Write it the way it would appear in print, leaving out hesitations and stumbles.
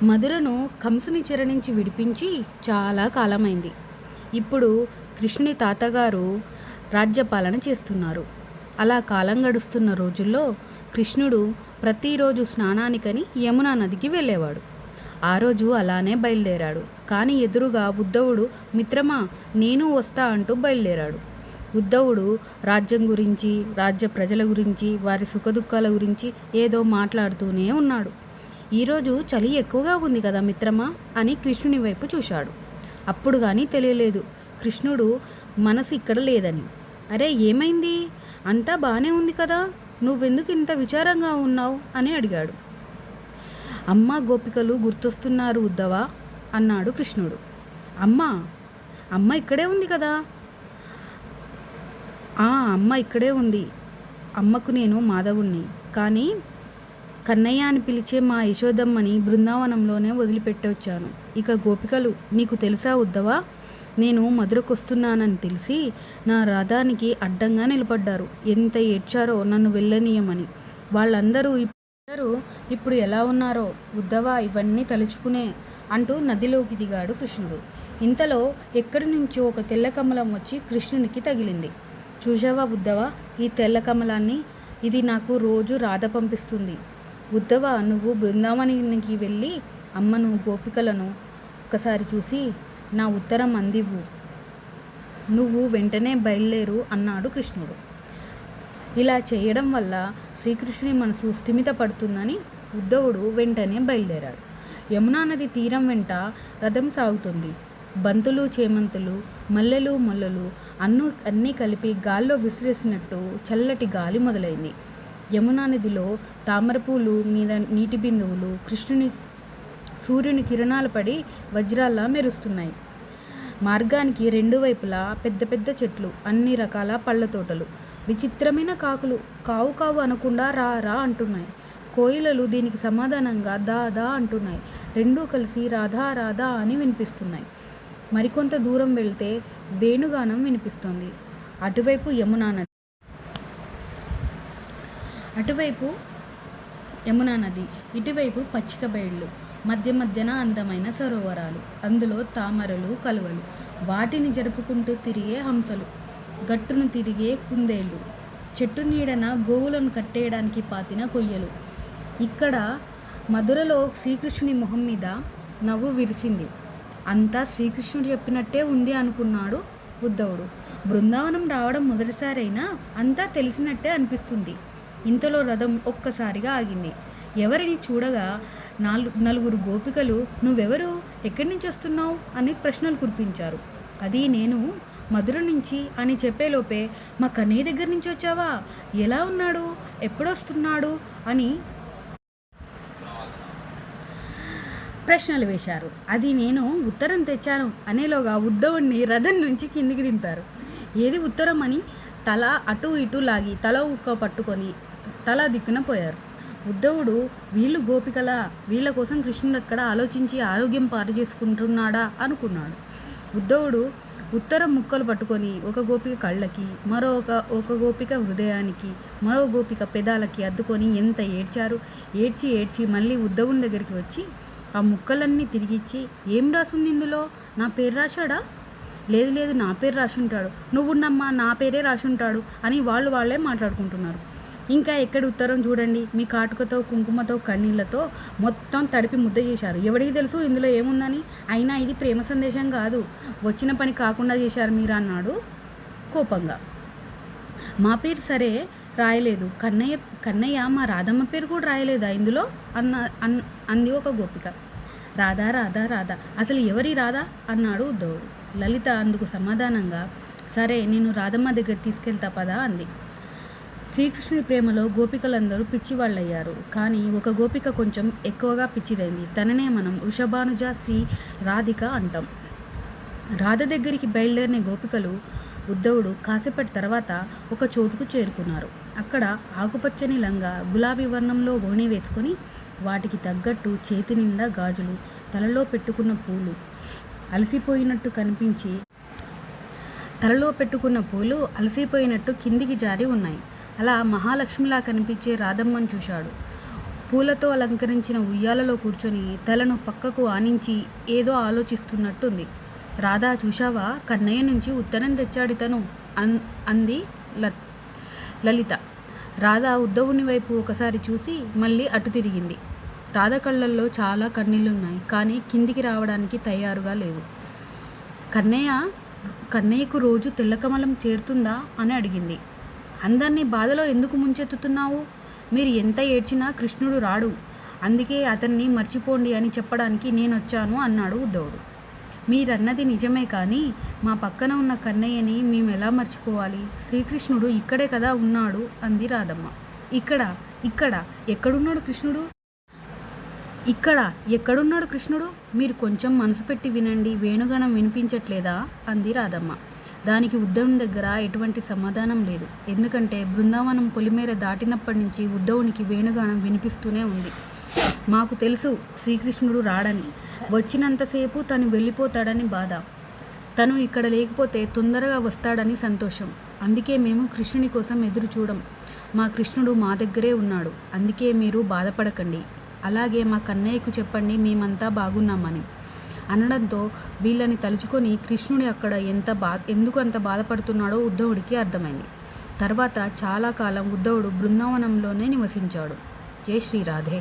మధురను కంసుని చెర నుంచి విడిపించి చాలా కాలమైంది. ఇప్పుడు కృష్ణుని తాతగారు రాజ్యపాలన చేస్తున్నారు. అలా కాలం గడుస్తున్న రోజుల్లో కృష్ణుడు ప్రతిరోజు స్నానానికని యమునా నదికి వెళ్ళేవాడు. ఆ రోజు అలానే బయలుదేరాడు. కానీ ఎదురుగా ఉద్ధవుడు మిత్రమా నేను వస్తా అంటూ బయలుదేరాడు. ఉద్ధవుడు రాజ్యం గురించి, రాజ్య ప్రజల గురించి, వారి సుఖదుఖాల గురించి ఏదో మాట్లాడుతూనే ఉన్నాడు. ఈరోజు చలి ఎక్కువగా ఉంది కదా మిత్రమా అని కృష్ణుని వైపు చూశాడు. అప్పుడు కానీ తెలియలేదు కృష్ణుడు మనసు ఇక్కడ లేదని. అరే ఏమైంది, అంతా బాగానే ఉంది కదా, నువ్వెందుకు ఇంత విచారంగా ఉన్నావు అని అడిగాడు. అమ్మ గోపికలు గుర్తొస్తున్నారు ఉద్ధవా అన్నాడు కృష్ణుడు. అమ్మ ఇక్కడే ఉంది కదా. అమ్మ ఇక్కడే ఉంది. అమ్మకు నేను మాధవుణ్ణి, కానీ కన్నయ్య అని పిలిచే మా యశోదమ్మని బృందావనంలోనే వదిలిపెట్టొచ్చాను. ఇక గోపికలు నీకు తెలుసా ఉద్ధవా, నేను మధురకొస్తున్నానని తెలిసి నా రథానికి అడ్డంగా నిలబడ్డారు. ఎంత ఏడ్చారో నన్ను వెళ్ళనీయమని. వాళ్ళందరూ ఇప్పుడు ఎలా ఉన్నారో ఉద్ధవా ఇవన్నీ తలుచుకునే అంటూ నదిలోకి దిగాడు కృష్ణుడు. ఇంతలో ఎక్కడి నుంచో ఒక తెల్ల కమలం వచ్చి కృష్ణునికి తగిలింది. చూశావా ఉద్ధవా ఈ తెల్ల కమలాన్ని, ఇది నాకు రోజు రాధ పంపిస్తుంది. ఉద్ధవ నువ్వు బృందావనానికి వెళ్ళి అమ్మను గోపికలను ఒకసారి చూసి నా ఉత్తరం అందివ్వు. నువ్వు వెంటనే బయలుదేరు అన్నాడు కృష్ణుడు. ఇలా చేయడం వల్ల శ్రీకృష్ణుని మనసు స్థిమితపడుతుందని ఉద్ధవుడు వెంటనే బయలుదేరాడు. యమునా నది తీరం వెంట రథం సాగుతుంది. బంతులు చేమంతులు, మల్లెలు మొల్లలు అన్నీ కలిపి గాల్లో విసిరేసినట్టు చల్లటి గాలి మొదలైంది. యమునా నదిలో తామరపూలు మీద నీటి బిందువులు సూర్యుని కిరణాలు పడి వజ్రాల్లా మెరుస్తున్నాయి. మార్గానికి రెండు వైపులా పెద్ద పెద్ద చెట్లు, అన్ని రకాల పళ్ళ తోటలు, విచిత్రమైన కాకులు కావు కావు అనకుండా రా రా అంటున్నాయి. కోయిలలు దీనికి సమాధానంగా దా దా అంటున్నాయి. రెండూ కలిసి రాధా రాధా అని వినిపిస్తున్నాయి. మరికొంత దూరం వెళ్తే వేణుగానం వినిపిస్తుంది. అటువైపు యమునా నది, ఇటువైపు పచ్చిక బయళ్ళు, మధ్యన అందమైన సరోవరాలు, అందులో తామరలు కలువలు, వాటిని జరుపుకుంటూ తిరిగే హంసలు, గట్టును తిరిగే కుందేళ్ళు, చెట్టు నీడన గోవులను కట్టేయడానికి పాతిన కొయ్యలు. ఇక్కడ మధురలో శ్రీకృష్ణుని మొహం మీద నవ్వు విరిసింది. అంతా శ్రీకృష్ణుడు చెప్పినట్టే ఉంది అనుకున్నాడు ఉద్ధవుడు. బృందావనం రావడం మొదటిసారైనా అంతా తెలిసినట్టే అనిపిస్తుంది. ఇంతలో రథం ఒక్కసారిగా ఆగింది. ఎవరిని చూడగా నలుగురు గోపికలు నువ్వెవరు, ఎక్కడి నుంచి వస్తున్నావు అని ప్రశ్నలు కురిపించారు. అది నేను మధుర నుంచి అని చెప్పేలోపే మా కన్నయ్య దగ్గర నుంచి వచ్చావా, ఎలా ఉన్నాడు, ఎప్పుడొస్తున్నాడు అని ప్రశ్నలు వేశారు. అది నేను ఉత్తరం తెచ్చాను అనేలోగా ఉద్ధవుణ్ణి రథం నుంచి కిందికి దింపారు. ఏది ఉత్తరం అని తల అటు ఇటు లాగి తల ఉక్క పట్టుకొని తల దిక్కున పోయారు. ఉద్ధవుడు వీళ్ళు గోపికలా, వీళ్ళ కోసం కృష్ణుడు అక్కడ ఆలోచించి ఆరోగ్యం పాటు చేసుకుంటున్నాడా అనుకున్నాడు. ఉద్ధవుడు ఉత్తరం ముక్కలు పట్టుకొని ఒక గోపిక కళ్ళకి, ఒక గోపిక హృదయానికి, మరో గోపిక పెదాలకి అద్దుకొని ఎంత ఏడ్చారు. ఏడ్చి మళ్ళీ ఉద్ధవుని దగ్గరికి వచ్చి ఆ ముక్కలన్నీ తిరిగిచ్చి ఏం రాసింది ఇందులో, నా పేరు రాశాడా, లేదు నా పేరు రాసుంటాడు, నువ్వున్నమ్మా నా పేరే రాసుంటాడు అని వాళ్ళే మాట్లాడుకుంటున్నారు. ఇంకా ఎక్కడి ఉత్తరం చూడండి, మీ కాటుకతో కుంకుమతో కన్నీళ్లతో మొత్తం తడిపి ముద్ద చేశారు. ఎవరికి తెలుసు ఇందులో ఏముందని, అయినా ఇది ప్రేమ సందేశం కాదు, వచ్చిన పని కాకుండా చేశారు మీరు అన్నాడు కోపంగా. మా పేరు సరే రాయలేదు, కన్నయ్య మా రాధమ్మ పేరు కూడా రాయలేదా ఇందులో అంది ఒక గోపిక. రాధా అసలు ఎవరి రాధా అన్నాడు ఉద్ధవుడు. లలిత అందుకు సమాధానంగా సరే నేను రాధమ్మ దగ్గర తీసుకెళ్తా పదా అంది. శ్రీకృష్ణుని ప్రేమలో గోపికలందరూ పిచ్చివాళ్ళయ్యారు. కానీ ఒక గోపిక కొంచెం ఎక్కువగా పిచ్చిదైంది. తననే మనం వృషభానుజ శ్రీ రాధిక అంటాం. రాధ దగ్గరికి బయలుదేరిన గోపికలు ఉద్ధవుడు కాసేపటి తర్వాత ఒక చోటుకు చేరుకున్నారు. అక్కడ ఆకుపచ్చని లంగా, గులాబీ వర్ణంలో ఓణి వేసుకొని వాటికి తగ్గట్టు చేతి నిండా గాజులు, తలలో పెట్టుకున్న పూలు అలసిపోయినట్టు కిందికి జారి ఉన్నాయి. అలా మహాలక్ష్మిలా కనిపించే రాధమ్మను చూశాడు. పూలతో అలంకరించిన ఉయ్యాలలో కూర్చొని తలను పక్కకు ఆనించి ఏదో ఆలోచిస్తున్నట్టుంది. రాధా, చూశావా, కన్నయ్య నుంచి ఉత్తరం తెచ్చాడితను అంది లలిత. రాధ ఉద్ధవుని వైపు ఒకసారి చూసి మళ్ళీ అటు తిరిగింది. రాధ కళ్ళల్లో చాలా కన్నీళ్లున్నాయి, కానీ కిందికి రావడానికి తయారుగా లేవు. కన్నయ్యకు రోజు తెల్లకమలం చేరుతుందా అని అడిగింది. అందరినీ బాధలో ఎందుకు ముంచెత్తుతున్నావు? మీరు ఎంత ఏడ్చినా కృష్ణుడు రాడు, అందుకే అతన్ని మర్చిపోండి అని చెప్పడానికి నేనొచ్చాను అన్నాడు ఉద్ధవుడు. మీరన్నది నిజమే, కానీ మా పక్కన ఉన్న కన్నయ్యని మేమెలా మర్చిపోవాలి? శ్రీకృష్ణుడు ఇక్కడే కదా ఉన్నాడు అంది రాధమ్మ. ఇక్కడ ఎక్కడున్నాడు కృష్ణుడు? ఎక్కడున్నాడు కృష్ణుడు? మీరు కొంచెం మనసు పెట్టి వినండి, వేణుగానం వినిపించట్లేదా అంది రాధమ్మ. దానికి ఉద్ధవుని దగ్గర ఎటువంటి సమాధానం లేదు. ఎందుకంటే బృందావనం పొలిమేర దాటినప్పటి నుంచి ఉద్ధవునికి వేణుగానం వినిపిస్తూనే ఉంది. మాకు తెలుసు శ్రీకృష్ణుడు రాడని, వచ్చినంతసేపు తను వెళ్ళిపోతాడని బాధ, తను ఇక్కడ లేకపోతే తొందరగా వస్తాడని సంతోషం. అందుకే మేము కృష్ణుని కోసం ఎదురు చూడం. మా కృష్ణుడు మా దగ్గరే ఉన్నాడు, అందుకే మీరు బాధపడకండి. అలాగే మా కన్నయ్యకు చెప్పండి మేమంతా బాగున్నామని అనడంతో వీళ్ళని తలుచుకొని కృష్ణుడి అక్కడ ఎందుకు అంత బాధపడుతున్నాడో ఉద్ధవుడికి అర్థమైంది. తర్వాత చాలా కాలం ఉద్ధవుడు బృందావనంలోనే నివసించాడు. జై శ్రీ రాధే.